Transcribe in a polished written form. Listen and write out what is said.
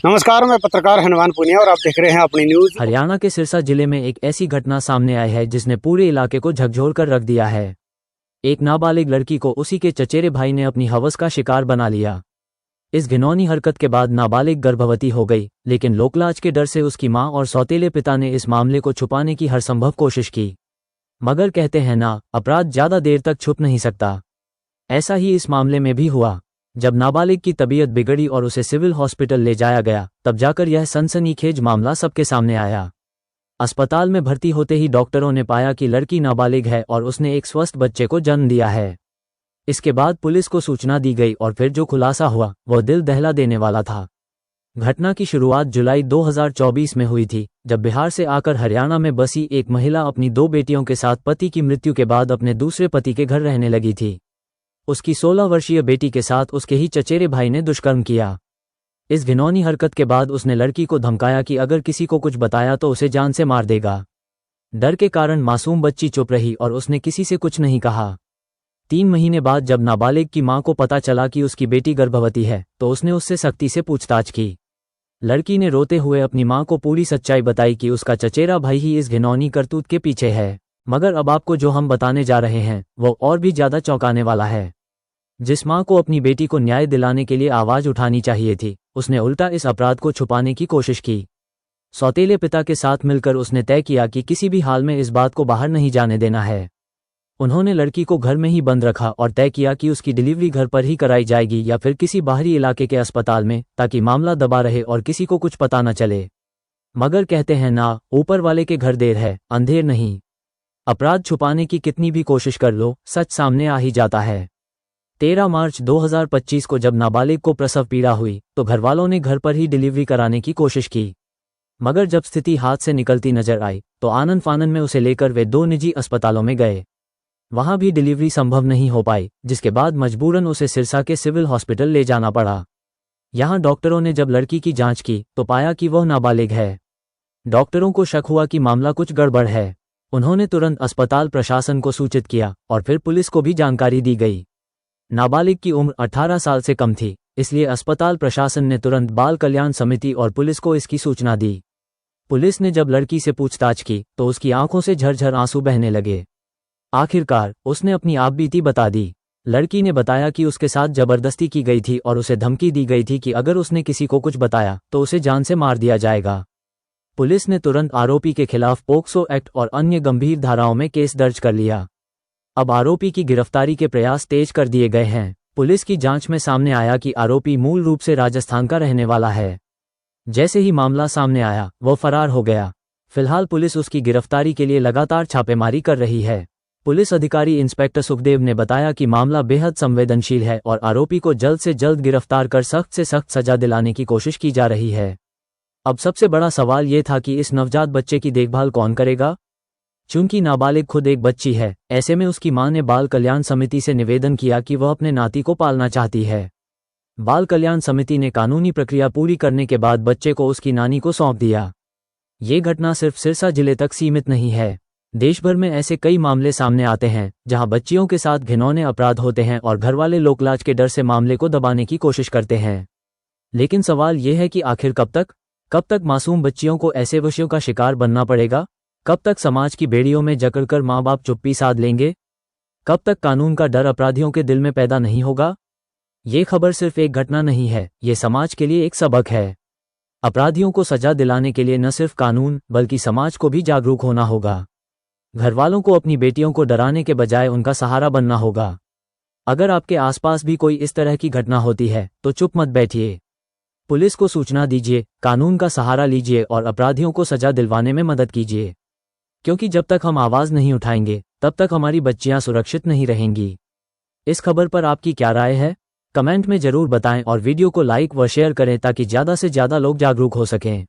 नमस्कार, मैं पत्रकार हनुमान पुनिया और आप देख रहे हैं अपनी न्यूज। हरियाणा के सिरसा जिले में एक ऐसी घटना सामने आई है जिसने पूरे इलाके को झकझोर कर रख दिया है। एक नाबालिग लड़की को उसी के चचेरे भाई ने अपनी हवस का शिकार बना लिया। इस घिनौनी हरकत के बाद नाबालिग गर्भवती हो गई, लेकिन लोकलाज के डर से उसकी मां और सौतेले पिता ने इस मामले को छुपाने की हर संभव कोशिश की। मगर कहते हैं ना, अपराध ज्यादा देर तक छुप नहीं सकता। ऐसा ही इस मामले में भी हुआ। जब नाबालिग की तबीयत बिगड़ी और उसे सिविल हॉस्पिटल ले जाया गया, तब जाकर यह सनसनीखेज मामला सबके सामने आया। अस्पताल में भर्ती होते ही डॉक्टरों ने पाया कि लड़की नाबालिग है और उसने एक स्वस्थ बच्चे को जन्म दिया है। इसके बाद पुलिस को सूचना दी गई और फिर जो खुलासा हुआ वह दिल दहला देने वाला था। घटना की शुरुआत जुलाई 2024 में हुई थी, जब बिहार से आकर हरियाणा में बसी एक महिला अपनी 2 बेटियों के साथ पति की मृत्यु के बाद अपने दूसरे पति के घर रहने लगी थी। उसकी 16 वर्षीय बेटी के साथ उसके ही चचेरे भाई ने दुष्कर्म किया। इस घिनौनी हरकत के बाद उसने लड़की को धमकाया कि अगर किसी को कुछ बताया तो उसे जान से मार देगा। डर के कारण मासूम बच्ची चुप रही और उसने किसी से कुछ नहीं कहा। 3 महीने बाद जब नाबालिग की मां को पता चला कि उसकी बेटी गर्भवती है, तो उसने उससे सख्ती से पूछताछ की। लड़की ने रोते हुए अपनी मां को पूरी सच्चाई बताई कि उसका चचेरा भाई ही इस घिनौनी करतूत के पीछे है। मगर अब आपको जो हम बताने जा रहे हैं वो और भी ज्यादा चौंकाने वाला है। जिस मां को अपनी बेटी को न्याय दिलाने के लिए आवाज उठानी चाहिए थी, उसने उल्टा इस अपराध को छुपाने की कोशिश की। सौतेले पिता के साथ मिलकर उसने तय किया कि किसी भी हाल में इस बात को बाहर नहीं जाने देना है। उन्होंने लड़की को घर में ही बंद रखा और तय किया कि उसकी डिलीवरी घर पर ही कराई जाएगी या फिर किसी बाहरी इलाके के अस्पताल में, ताकि मामला दबा रहे और किसी को कुछ पता न चले। मगर कहते हैं ना, ऊपर वाले के घर देर है, अंधेर नहीं। अपराध छुपाने की कितनी भी कोशिश कर लो, सच सामने आ ही जाता है। 13 मार्च 2025 को जब नाबालिग को प्रसव पीड़ा हुई, तो घरवालों ने घर पर ही डिलीवरी कराने की कोशिश की। मगर जब स्थिति हाथ से निकलती नजर आई, तो आनन फानन में उसे लेकर वे 2 निजी अस्पतालों में गए। वहां भी डिलीवरी संभव नहीं हो पाई, जिसके बाद मजबूरन उसे सिरसा के सिविल हॉस्पिटल ले जाना पड़ा। यहां डॉक्टरों ने जब लड़की की जांच की तो पाया कि वह नाबालिग है। डॉक्टरों को शक हुआ कि मामला कुछ गड़बड़ है। उन्होंने तुरंत अस्पताल प्रशासन को सूचित किया और फिर पुलिस को भी जानकारी दी गई। नाबालिग की उम्र 18 साल से कम थी, इसलिए अस्पताल प्रशासन ने तुरंत बाल कल्याण समिति और पुलिस को इसकी सूचना दी। पुलिस ने जब लड़की से पूछताछ की तो उसकी आंखों से झरझर आंसू बहने लगे। आखिरकार उसने अपनी आपबीती बता दी। लड़की ने बताया कि उसके साथ जबरदस्ती की गई थी और उसे धमकी दी गई थी कि अगर उसने किसी को कुछ बताया तो उसे जान से मार दिया जाएगा। पुलिस ने तुरंत आरोपी के खिलाफ पोक्सो एक्ट और अन्य गंभीर धाराओं में केस दर्ज कर लिया। अब आरोपी की गिरफ्तारी के प्रयास तेज कर दिए गए हैं। पुलिस की जांच में सामने आया कि आरोपी मूल रूप से राजस्थान का रहने वाला है। जैसे ही मामला सामने आया, वह फरार हो गया। फिलहाल पुलिस उसकी गिरफ्तारी के लिए लगातार छापेमारी कर रही है। पुलिस अधिकारी इंस्पेक्टर सुखदेव ने बताया कि मामला बेहद संवेदनशील है और आरोपी को जल्द से जल्द गिरफ्तार कर सख्त से सख्त सजा दिलाने की कोशिश की जा रही है। अब सबसे बड़ा सवाल ये था कि इस नवजात बच्चे की देखभाल कौन करेगा। चूंकि नाबालिग खुद एक बच्ची है, ऐसे में उसकी मां ने बाल कल्याण समिति से निवेदन किया कि वह अपने नाती को पालना चाहती है। बाल कल्याण समिति ने कानूनी प्रक्रिया पूरी करने के बाद बच्चे को उसकी नानी को सौंप दिया। ये घटना सिर्फ सिरसा जिले तक सीमित नहीं है। देश भर में ऐसे कई मामले सामने आते हैं जहां बच्चियों के साथ घिनौने अपराध होते हैं और घरवाले लोकलाज के डर से मामले को दबाने की कोशिश करते हैं। लेकिन सवाल यह है कि आखिर कब तक मासूम बच्चियों को ऐसे विषयों का शिकार बनना पड़ेगा? कब तक समाज की बेड़ियों में जकड़कर माँ बाप चुप्पी साध लेंगे? कब तक कानून का डर अपराधियों के दिल में पैदा नहीं होगा? ये खबर सिर्फ एक घटना नहीं है, ये समाज के लिए एक सबक है। अपराधियों को सजा दिलाने के लिए न सिर्फ कानून बल्कि समाज को भी जागरूक होना होगा। घरवालों को अपनी बेटियों को डराने के बजाय उनका सहारा बनना होगा। अगर आपके आसपास भी कोई इस तरह की घटना होती है तो चुप मत बैठिए। पुलिस को सूचना दीजिए, कानून का सहारा लीजिए और अपराधियों को सजा दिलवाने में मदद कीजिए। क्योंकि जब तक हम आवाज नहीं उठाएंगे, तब तक हमारी बच्चियां सुरक्षित नहीं रहेंगी। इस खबर पर आपकी क्या राय है? कमेंट में जरूर बताएं और वीडियो को लाइक व शेयर करें ताकि ज्यादा से ज्यादा लोग जागरूक हो सकें।